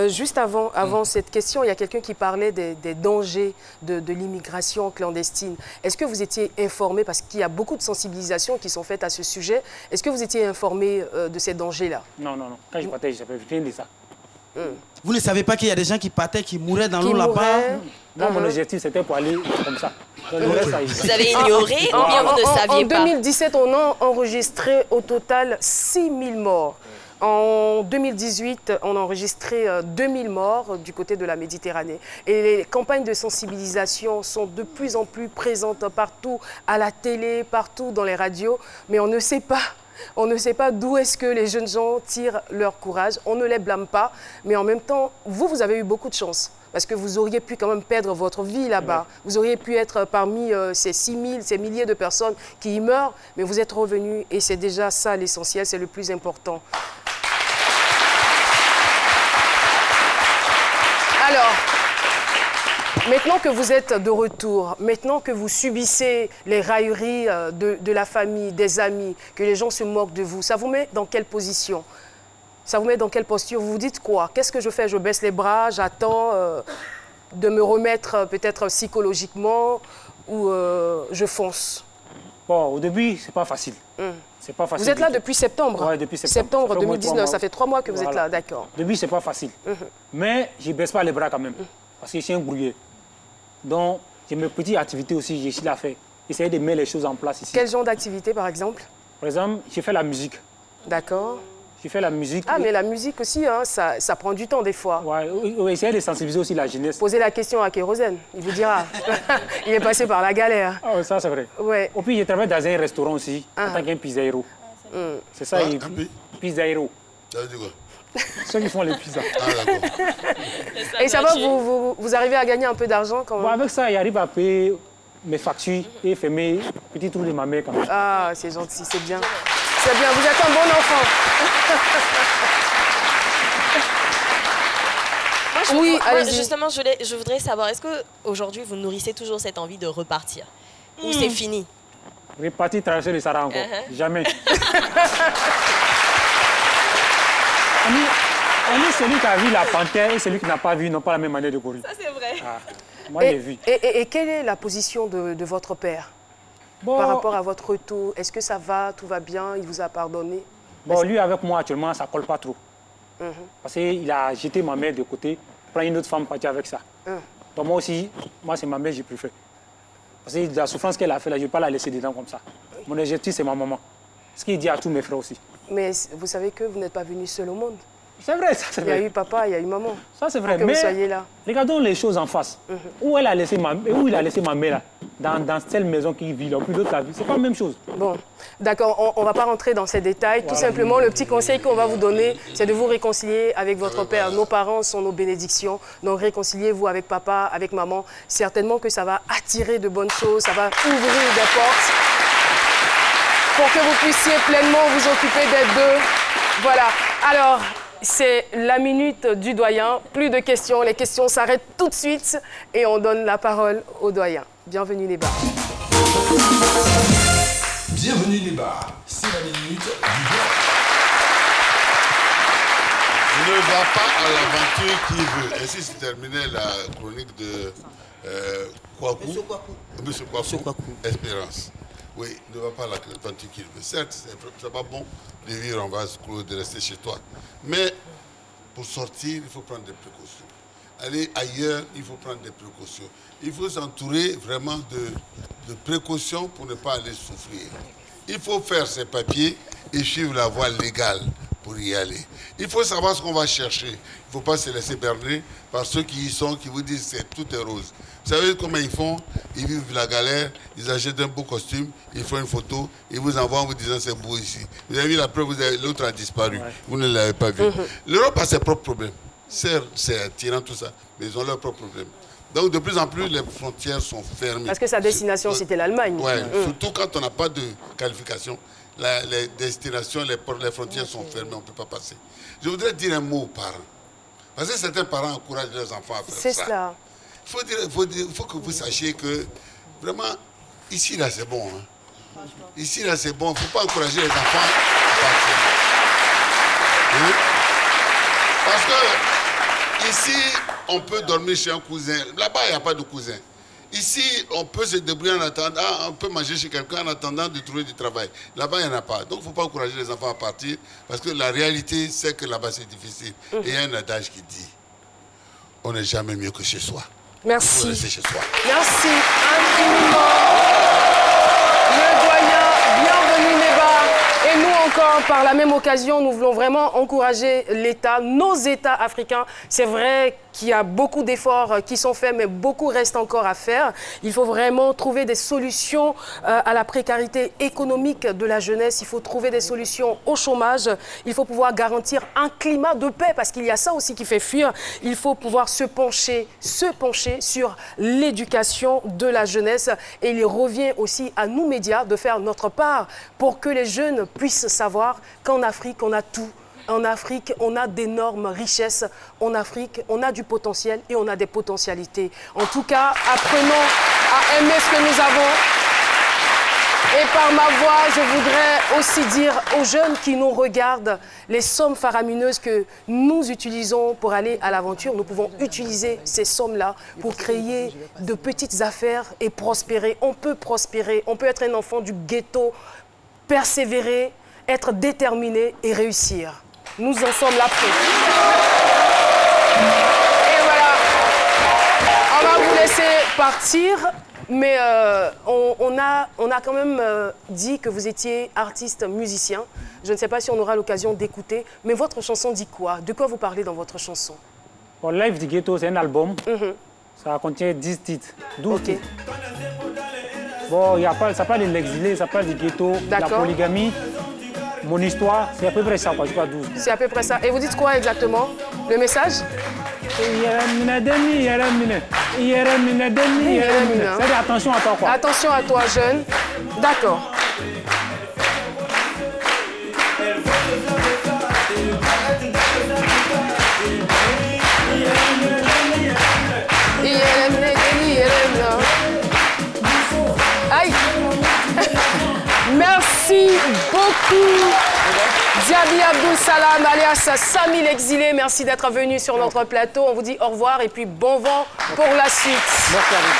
juste avant cette question, il y a quelqu'un qui parlait des dangers de l'immigration clandestine. Est-ce que vous étiez informé, parce qu'il y a beaucoup de sensibilisations qui sont faites à ce sujet, est-ce que vous étiez informé de ces dangers-là?
Non. Quand je partais, je ne savais rien de ça.
Vous ne savez pas qu'il y a des gens qui partaient, qui mouraient dans l'eau là-bas?
Moi, mon objectif, c'était pour aller comme ça.
Vous avez ignoré ou bien vous ne saviez pas?
En 2017, on a enregistré au total 6 000 morts. En 2018, on a enregistré 2000 morts du côté de la Méditerranée. Et les campagnes de sensibilisation sont de plus en plus présentes partout, à la télé, partout dans les radios. Mais on ne sait pas. On ne sait pas d'où est-ce que les jeunes gens tirent leur courage. On ne les blâme pas. Mais en même temps, vous avez eu beaucoup de chance. Parce que vous auriez pu quand même perdre votre vie là-bas. Vous auriez pu être parmi ces 6 000, ces milliers de personnes qui y meurent. Mais vous êtes revenus et c'est déjà ça l'essentiel, c'est le plus important. Alors, maintenant que vous êtes de retour, maintenant que vous subissez les railleries de la famille, des amis, que les gens se moquent de vous, ça vous met dans quelle position? Ça vous met dans quelle posture? Vous vous dites quoi? Qu'est-ce que je fais? Je baisse les bras, j'attends de me remettre peut-être psychologiquement ou je fonce?
Bon, au début, c'est pas facile. C'est pas facile.
Vous êtes là depuis septembre?
Oui, depuis septembre.
Septembre 2019, ça fait 3 mois que vous êtes là, d'accord.
Au début, c'est pas facile. Mais je ne baisse pas les bras quand même. Parce que je suis un brouillé. Donc, j'ai mes petites activités aussi, j'ai essayé de faire. Essayer de mettre les choses en place ici.
Quel genre d'activité, par exemple?
Par exemple, j'ai fait la musique.
D'accord.
J'ai fait la musique.
Ah, mais la musique aussi, hein, ça prend du temps des fois.
Oui, essayer de sensibiliser aussi la jeunesse.
Posez la question à Kérosène, il vous dira. Il est passé par la galère.
Ah, ça c'est vrai.
Ouais.
Et puis, je travaille dans un restaurant aussi, en tant qu'un pizzaïro. C'est ça, pizzaïro.
Ça veut dire quoi?
Ceux qui font les pizzas.
Ah, d'accord.
Et ça va, vous arrivez à gagner un peu d'argent quand même?
Bon, avec ça, j'arrive à payer mes factures et faire mes petits trous de ma mère quand même.
Ah, c'est gentil, c'est bien. C'est bien, vous êtes un bon enfant.
Oui, justement, je voudrais savoir, est-ce qu'aujourd'hui, vous nourrissez toujours cette envie de repartir? Ou c'est fini?
Repartir, traverser le Sahara encore. Jamais. On est celui qui a vu la panthère et celui qui n'a pas vu n'ont pas la même manière de courir.
Ça, c'est vrai.
Ah, moi, j'ai vu.
Et quelle est la position de votre père par rapport à votre retour? Est-ce que ça va, tout va bien, il vous a pardonné?
Bon, lui, avec moi, actuellement, ça ne colle pas trop. Parce qu'il a jeté ma mère de côté, prend une autre femme, partir avec ça. Donc moi aussi, c'est ma mère que je préfère. Parce que la souffrance qu'elle a fait là, je ne vais pas la laisser dedans comme ça. Mon objectif, c'est ma maman. Ce qu'il dit à tous mes frères aussi.
Mais vous savez que vous n'êtes pas venu seul au monde.
C'est vrai, ça c'est vrai.
Il y a eu papa, il y a eu maman.
Ça c'est vrai,
que
mais
vous soyez là.
Regardons les choses en face. Où il a laissé ma mère là, dans telle maison qu'il vit là, plus d'autres la vie, c'est pas la même chose.
Bon, d'accord, on ne va pas rentrer dans ces détails. Voilà. Tout simplement, le petit conseil qu'on va vous donner, c'est de vous réconcilier avec votre père. Nos parents sont nos bénédictions, donc réconciliez-vous avec papa, avec maman. Certainement que ça va attirer de bonnes choses, ça va ouvrir des portes pour que vous puissiez pleinement vous occuper des deux. Voilà, alors... C'est la minute du doyen. Plus de questions. Les questions s'arrêtent tout de suite et on donne la parole au doyen. Bienvenue les bars.
Bienvenue les bars. C'est la minute du doyen.
Ne va pas à l'aventure qui veut. Ainsi se terminait la chronique de Kouakou. Monsieur Kouakou. Espérance. Oui, ne va pas à l'aventure qu'il veut. Certes, c'est pas bon de vivre en vase clos, de rester chez toi. Mais pour sortir, il faut prendre des précautions. Aller ailleurs, il faut prendre des précautions. Il faut s'entourer vraiment de précautions pour ne pas aller souffrir. Il faut faire ses papiers et suivre la voie légale pour y aller. Il faut savoir ce qu'on va chercher. Il ne faut pas se laisser berner par ceux qui y sont, qui vous disent que tout est rose. Vous savez comment ils font? Ils vivent la galère, ils achètent un beau costume, ils font une photo, ils vous envoient en vous disant c'est beau ici. Vous avez vu la preuve, l'autre a disparu. Vous ne l'avez pas vu. L'Europe a ses propres problèmes. C'est attirant tout ça, mais ils ont leurs propres problèmes. Donc de plus en plus, les frontières sont fermées.
Parce que sa destination, c'était l'Allemagne.
Oui, surtout quand on n'a pas de qualification. Les destinations, les frontières sont fermées, on ne peut pas passer. Je voudrais dire un mot aux parents. Parce que certains parents encouragent leurs enfants à faire ça.
C'est cela.
Il faut que vous sachiez que, vraiment, ici, là, c'est bon. Hein. Ici, là, c'est bon. Il ne faut pas encourager les enfants à partir. Hein? Parce que ici, on peut dormir chez un cousin. Là-bas, il n'y a pas de cousin. Ici, on peut se débrouiller en attendant, on peut manger chez quelqu'un en attendant de trouver du travail. Là-bas, il n'y en a pas. Donc, il ne faut pas encourager les enfants à partir parce que la réalité, c'est que là-bas, c'est difficile. Et il y a un adage qui dit, on n'est jamais mieux que chez soi.
Merci.
Il faut rester chez soi.
Merci infiniment. Le doyen, bienvenue Neba. Et nous encore, par la même occasion, nous voulons vraiment encourager l'État, nos États africains. C'est vrai qu'il y a beaucoup d'efforts qui sont faits, mais beaucoup reste encore à faire. Il faut vraiment trouver des solutions à la précarité économique de la jeunesse. Il faut trouver des solutions au chômage. Il faut pouvoir garantir un climat de paix, parce qu'il y a ça aussi qui fait fuir. Il faut pouvoir se pencher sur l'éducation de la jeunesse. Et il revient aussi à nous, médias, de faire notre part pour que les jeunes puissent savoir qu'en Afrique, on a tout. En Afrique, on a d'énormes richesses. En Afrique, on a du potentiel et on a des potentialités. En tout cas, apprenons à aimer ce que nous avons. Et par ma voix, je voudrais aussi dire aux jeunes qui nous regardent les sommes faramineuses que nous utilisons pour aller à l'aventure. Nous pouvons utiliser ces sommes-là pour créer de petites affaires et prospérer. On peut prospérer, on peut être un enfant du ghetto, persévérer, être déterminé et réussir. Nous en sommes la preuve. Et voilà, on va vous laisser partir, mais on a quand même dit que vous étiez artiste, musicien. Je ne sais pas si on aura l'occasion d'écouter, mais votre chanson dit quoi? De quoi vous parlez dans votre chanson?
Bon, Live du Ghetto, c'est un album. Ça contient 10 titres, 12 titres. Bon, ça parle de l'exilé, ça parle du ghetto, de la polygamie. Mon histoire, c'est à peu près ça, quoi, je crois 12.
C'est à peu près ça. Et vous dites quoi exactement? Le message?
C'est-à-dire attention à toi, quoi.
Attention à toi, jeune. D'accord. Aïe. Merci beaucoup, Diaby Abdoul Salam, alias Samy l'exilé. Merci d'être venu sur notre plateau. On vous dit au revoir et puis bon vent pour la suite.
Merci à vous.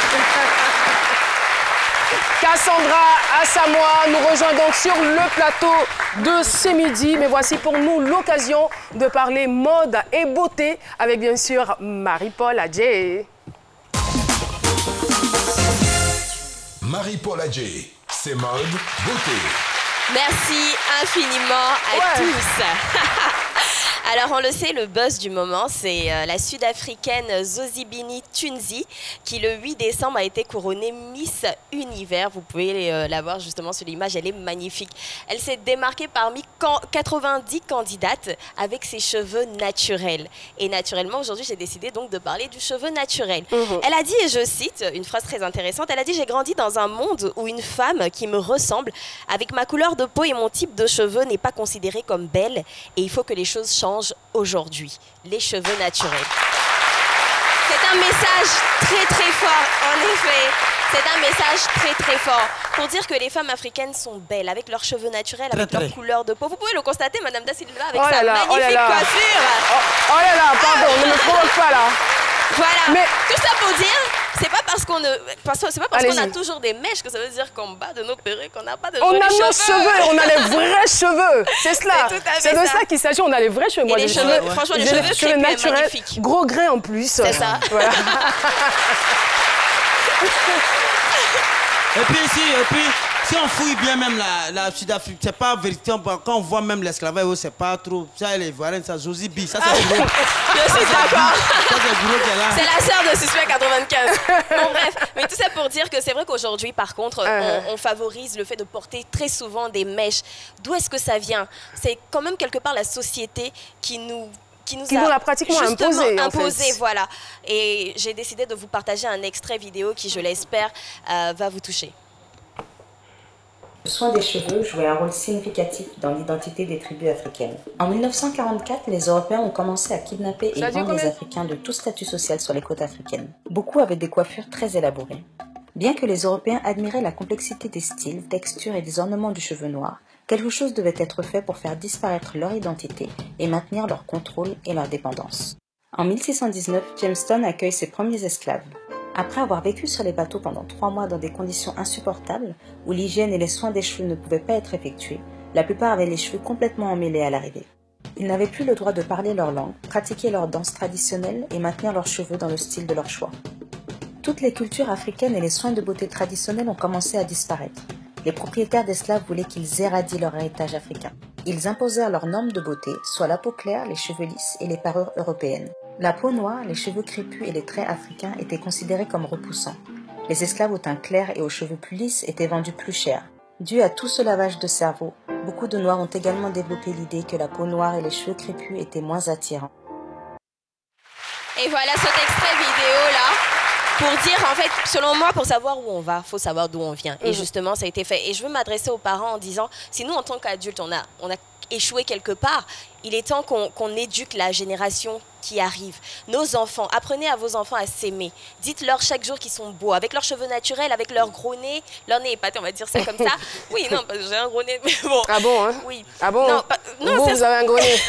Cassandra Assamoah nous rejoint donc sur le plateau de ce midi. Mais voici pour nous l'occasion de parler mode et beauté avec bien sûr Marie-Paul Adjei.
Marie-Paul Adjei, c'est mode, beauté.
Merci infiniment à tous. Alors, on le sait, le buzz du moment, c'est la Sud-Africaine Zozibini Tunzi qui, le 8 décembre, a été couronnée Miss Univers. Vous pouvez la voir justement sur l'image, elle est magnifique. Elle s'est démarquée parmi 90 candidates avec ses cheveux naturels. Et naturellement, aujourd'hui, j'ai décidé donc de parler du cheveu naturel. Elle a dit, et je cite, une phrase très intéressante, elle a dit « J'ai grandi dans un monde où une femme qui me ressemble, avec ma couleur de peau et mon type de cheveux, n'est pas considérée comme belle et il faut que les choses changent aujourd'hui. Les cheveux naturels. » C'est un message très très fort, en effet. C'est un message très très fort pour dire que les femmes africaines sont belles avec leurs cheveux naturels, avec leur couleur de peau. Vous pouvez le constater, Madame Da Silva, avec sa magnifique coiffure.
Oh là là, pardon, ne me provoque pas là.
Voilà. Mais tout ça pour dire, c'est pas parce qu'on a toujours des mèches que ça veut dire qu'en bas de nos perruques, qu'on n'a pas de
jolis cheveux. On a nos cheveux, on a les vrais cheveux. C'est cela. C'est de ça qu'il s'agit. On a les vrais cheveux. Moi,
les cheveux, franchement, les cheveux naturels,
gros grains en plus.
C'est ça.
Voilà.
Et puis Si on fouille bien même la Sud-Afrique, c'est pas véritable. Quand on voit même l'esclavage, c'est pas trop. Ça, les Ivoiriens, ça, Josie B, ça c'est gros.
Je suis d'accord. C'est la sœur de Suspect 95. Bon, bref, mais tout ça pour dire que c'est vrai qu'aujourd'hui, par contre, on favorise le fait de porter très souvent des mèches. D'où est-ce que ça vient? C'est quand même quelque part la société qui nous
a pratiquement imposé, en fait.
Voilà. Et j'ai décidé de vous partager un extrait vidéo qui, je l'espère, va vous toucher.
Le soin des cheveux jouait un rôle significatif dans l'identité des tribus africaines. En 1944, les Européens ont commencé à kidnapper et vendre les Africains de tout statut social sur les côtes africaines. Beaucoup avaient des coiffures très élaborées. Bien que les Européens admiraient la complexité des styles, textures et des ornements du cheveu noir, quelque chose devait être fait pour faire disparaître leur identité et maintenir leur contrôle et leur dépendance. En 1619, Jamestown accueille ses premiers esclaves. Après avoir vécu sur les bateaux pendant 3 mois dans des conditions insupportables, où l'hygiène et les soins des cheveux ne pouvaient pas être effectués, la plupart avaient les cheveux complètement emmêlés à l'arrivée. Ils n'avaient plus le droit de parler leur langue, pratiquer leurs danses traditionnelles et maintenir leurs cheveux dans le style de leur choix. Toutes les cultures africaines et les soins de beauté traditionnels ont commencé à disparaître. Les propriétaires d'esclaves voulaient qu'ils éradiquent leur héritage africain. Ils imposèrent leurs normes de beauté, soit la peau claire, les cheveux lisses et les parures européennes. La peau noire, les cheveux crépus et les traits africains étaient considérés comme repoussants. Les esclaves au teint clair et aux cheveux plus lisses étaient vendus plus cher. Dû à tout ce lavage de cerveau, beaucoup de Noirs ont également développé l'idée que la peau noire et les cheveux crépus étaient moins attirants.
Et voilà cet extrait vidéo-là. Pour dire, en fait, selon moi, pour savoir où on va, il faut savoir d'où on vient. Et justement, ça a été fait. Et je veux m'adresser aux parents en disant, si nous, en tant qu'adultes, on a échoué quelque part, il est temps qu'on éduque la génération qui arrive. Nos enfants, apprenez à vos enfants à s'aimer. Dites-leur chaque jour qu'ils sont beaux, avec leurs cheveux naturels, avec leur gros nez. Leur nez épaté, on va dire ça comme ça. Oui, non, j'ai un gros nez, mais bon.
Ah bon, hein?
Oui.
Ah bon?
Non, non,
vous avez un gros nez.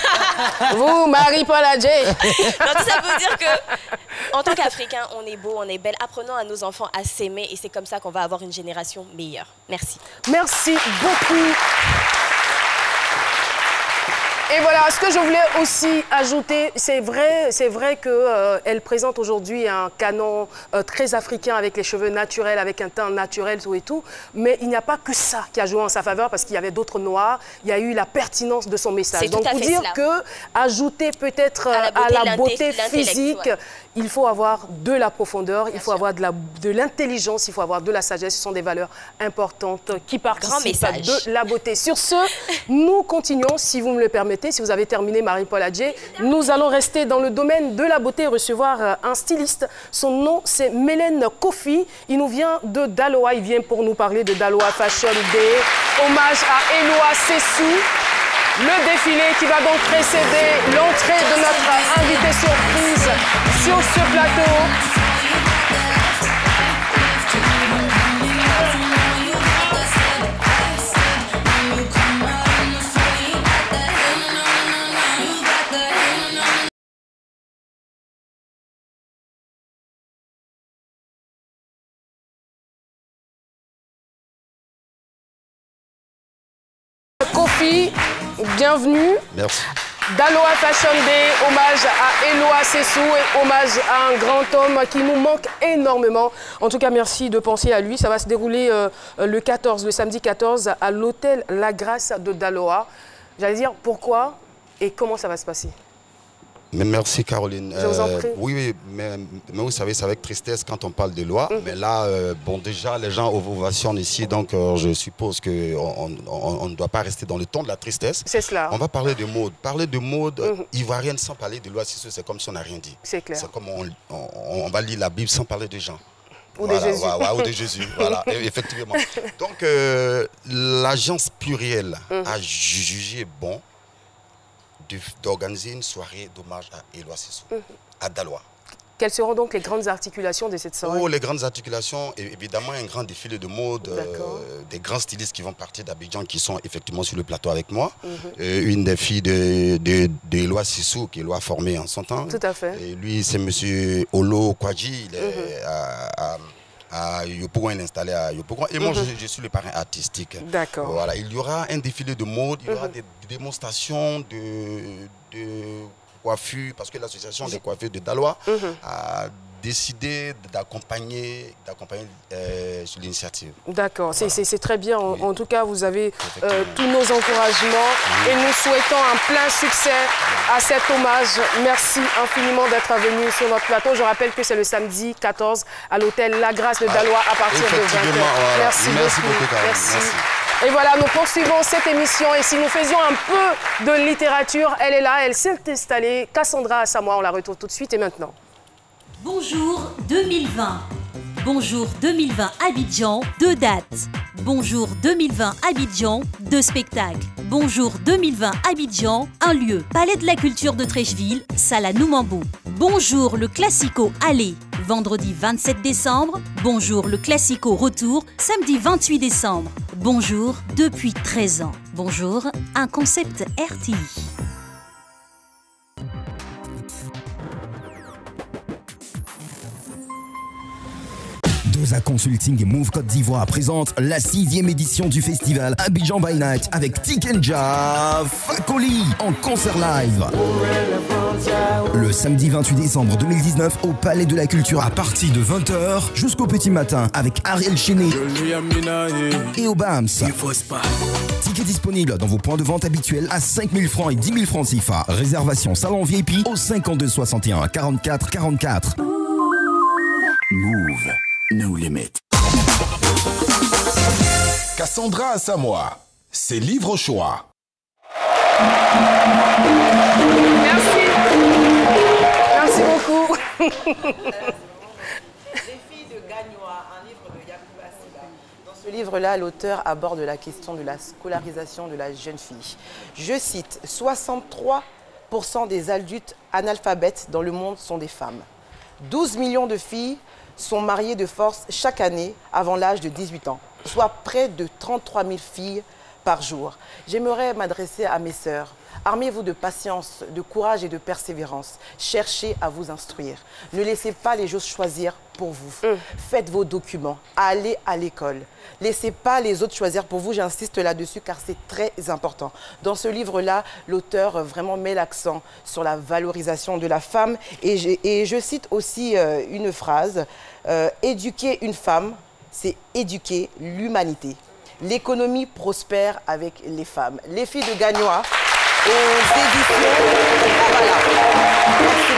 Vous, Marie-Paul Adjé.
Non, tout ça veut dire que, en tant qu'Africains, on est beau, on est belle. Apprenons à nos enfants à s'aimer et c'est comme ça qu'on va avoir une génération meilleure. Merci.
Merci beaucoup. Et voilà, ce que je voulais aussi ajouter, c'est vrai qu'elle présente aujourd'hui un canon très africain avec les cheveux naturels, avec un teint naturel, tout et tout. Mais il n'y a pas que ça qui a joué en sa faveur parce qu'il y avait d'autres noirs. Il y a eu la pertinence de son message. Donc, pour dire que ajouter peut-être à la beauté physique, il faut avoir de la profondeur, il faut avoir de l'intelligence, il faut avoir de la sagesse. Ce sont des valeurs importantes qui participent de la beauté. Sur ce, nous continuons, si vous me le permettez. Si vous avez terminé, Marie-Paul Adjé, nous allons rester dans le domaine de la beauté et recevoir un styliste. Son nom, c'est Mélène Kofi. Il nous vient de Daloa. Il vient pour nous parler de Daloa Fashion Day. Hommage à Eloi Sessou. Le défilé qui va donc précéder l'entrée de notre invité surprise sur ce plateau. Kofi, bienvenue.
Merci.
Daloa Fashion Day, hommage à Eloi Sessou et hommage à un grand homme qui nous manque énormément. En tout cas, merci de penser à lui. Ça va se dérouler le samedi 14 à l'hôtel La Grâce de Daloa. J'allais dire pourquoi et comment ça va se passer.
Mais merci Caroline.
Je vous en prie.
Oui, mais vous savez, c'est avec tristesse quand on parle de loi. Mais là, bon, déjà, les gens ovationnent ici, donc je suppose qu'on ne doit pas rester dans le ton de la tristesse.
C'est cela.
On va parler de mode. Parler de mode ivoirienne sans parler de loi, c'est comme si on n'a rien dit.
C'est clair.
C'est comme on va lire la Bible sans parler de Jean.
Ou de Jésus.
Ou de Jésus, voilà, effectivement. Donc, l'agence plurielle a jugé bon d'organiser une soirée d'hommage à Eloi Sessou, à Daloa.
Quelles seront donc les grandes articulations de cette soirée?
Les grandes articulations, évidemment, un grand défilé de mode, des grands stylistes qui vont partir d'Abidjan, qui sont effectivement sur le plateau avec moi. Une des filles d'Eloi Sessou, qui est Eloi formée en son temps.
Tout à fait.
Et lui, c'est M. Olo Kwadji, il est à Yopougon, il est installé à Yopougon. Et moi, je suis le parrain artistique.
D'accord.
Voilà, il y aura un défilé de mode, il y aura des démonstrations de coiffure, parce que l'association des coiffeurs de Daloa a décidé d'accompagner l'initiative.
D'accord, c'est très bien. En tout cas, vous avez tous nos encouragements et nous souhaitons un plein succès à cet hommage. Merci infiniment d'être venu sur notre plateau. Je rappelle que c'est le samedi 14 à l'hôtel La Grâce de Dalois à partir de 20h.
Voilà. Merci beaucoup.
Merci. Et voilà, nous poursuivons cette émission et si nous faisions un peu de littérature, elle est là, elle s'est installée. Cassandra Assamoah, on la retrouve tout de suite et maintenant.
Bonjour 2020. Bonjour 2020 Abidjan, 2 dates. Bonjour 2020 Abidjan, 2 spectacles. Bonjour 2020 Abidjan, 1 lieu. Palais de la Culture de Trècheville, salle à Noumambou. Bonjour le Classico Allez, vendredi 27 décembre. Bonjour le Classico Retour, samedi 28 décembre. Bonjour depuis 13 ans. Bonjour, un concept RTI.
Doza Consulting et Move Côte d'Ivoire présentent la 6e édition du festival Abidjan by Night avec Tikenja Fakoli en concert live. Le samedi 28 décembre 2019 au Palais de la Culture à partir de 20h jusqu'au petit matin avec Ariel Chené et Obams. Ticket disponible dans vos points de vente habituels à 5 000 francs et 10 000 francs CFA. Réservation salon VIP au 52 61 44 44. Move. No limit.
Cassandra Assamoah, ses livres au choix.
Merci. Merci beaucoup.
Les filles de Gagnoa, un livre de Yacouba Siba. Dans ce livre-là, l'auteur aborde la question de la scolarisation de la jeune fille. Je cite, 63% des adultes analphabètes dans le monde sont des femmes. 12 millions de filles sont mariées de force chaque année avant l'âge de 18 ans, soit près de 33 000 filles par jour. J'aimerais m'adresser à mes sœurs. Armez-vous de patience, de courage et de persévérance. Cherchez à vous instruire. Ne laissez pas les choses choisir pour vous. Faites vos documents. Allez à l'école. Laissez pas les autres choisir pour vous. J'insiste là-dessus car c'est très important. Dans ce livre-là, l'auteur vraiment met l'accent sur la valorisation de la femme. Et je cite aussi une phrase. Éduquer une femme, c'est éduquer l'humanité. L'économie prospère avec les femmes. Les filles de Gagnoa. Aux éditions.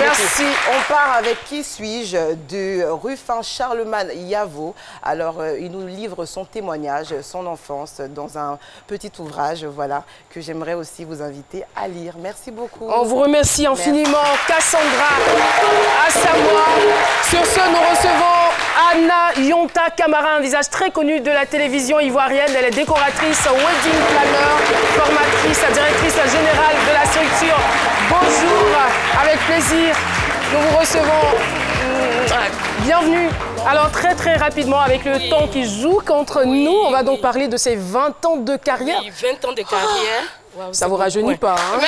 Merci. On part avec Qui suis-je de Ruffin Charlemagne Yavo. Alors, il nous livre son témoignage, son enfance dans un petit ouvrage, voilà, que j'aimerais aussi vous inviter à lire. Merci beaucoup.
On vous remercie infiniment, Cassandra Assamoah. Sur ce, nous recevons Anna Yonta Camara, un visage très connu de la télévision ivoirienne. Elle est décoratrice, wedding planner, formatrice, directrice générale de la structure. Bonjour, avec plaisir, nous vous recevons. Bienvenue. Alors très rapidement, avec le temps qui joue contre nous, on va donc parler de ces 20 ans de carrière.
Oui, 20 ans de carrière.
Wow, ça vous rajeunit pas, hein?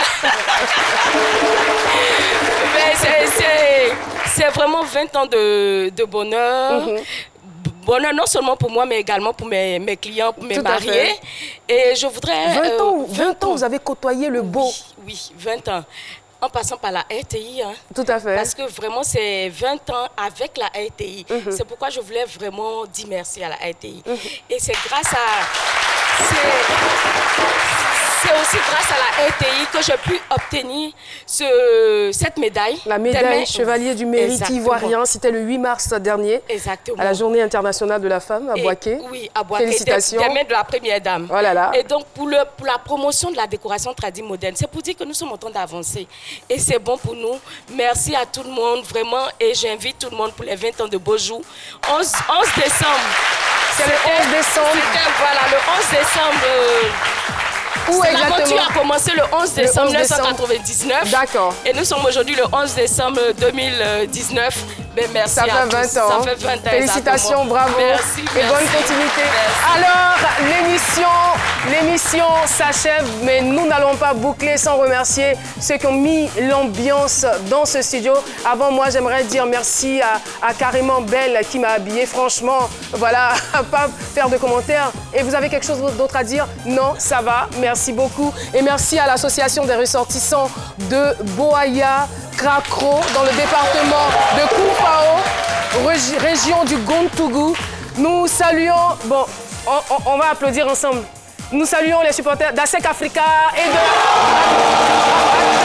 C'est vraiment 20 ans de bonheur. Bonheur non seulement pour moi, mais également pour mes clients, pour mes mariés. Et je voudrais...
20 ans, vous avez côtoyé le beau.
Oui, 20 ans. En passant par la RTI. Hein,
tout à fait.
Parce que vraiment, c'est 20 ans avec la RTI. C'est pourquoi je voulais vraiment dire merci à la RTI. Et c'est grâce à... C'est aussi grâce à la RTI que j'ai pu obtenir cette médaille.
La médaille Chevalier du Mérite ivoirien, c'était le 8 mars dernier.
Exactement.
À la Journée internationale de la femme, à Boaké.
Oui, à Boaké.
Félicitations.
Des mains de la première dame.
Oh là là.
Et donc, pour la promotion de la décoration tradie moderne, c'est pour dire que nous sommes en train d'avancer. Et c'est bon pour nous. Merci à tout le monde, vraiment. Et j'invite tout le monde pour les 20 ans de Beaujou. 11 décembre.
C'est le 11 décembre.
Voilà, le 11 décembre.
Où exactement?
L'aventure a commencé le 11 décembre 1999.
D'accord.
Et nous sommes aujourd'hui le 11 décembre 2019. Ben, merci
ça fait 20 ans.
Ça fait 20 ans.
Félicitations, bravo.
Merci.
Et bonne continuité.
Merci.
Alors, l'émission s'achève, mais nous n'allons pas boucler sans remercier ceux qui ont mis l'ambiance dans ce studio. Avant moi, j'aimerais dire merci à Carrément Belle qui m'a habillée. Franchement, voilà, pas faire de commentaires. Et vous avez quelque chose d'autre à dire? Non, ça va. Merci beaucoup. Et merci à l'association des ressortissants de Boaya, Cracro, dans le département de Koufao. région du Gontougou. Nous saluons, bon, on va applaudir ensemble. Nous saluons les supporters d'ASEC Africa et de...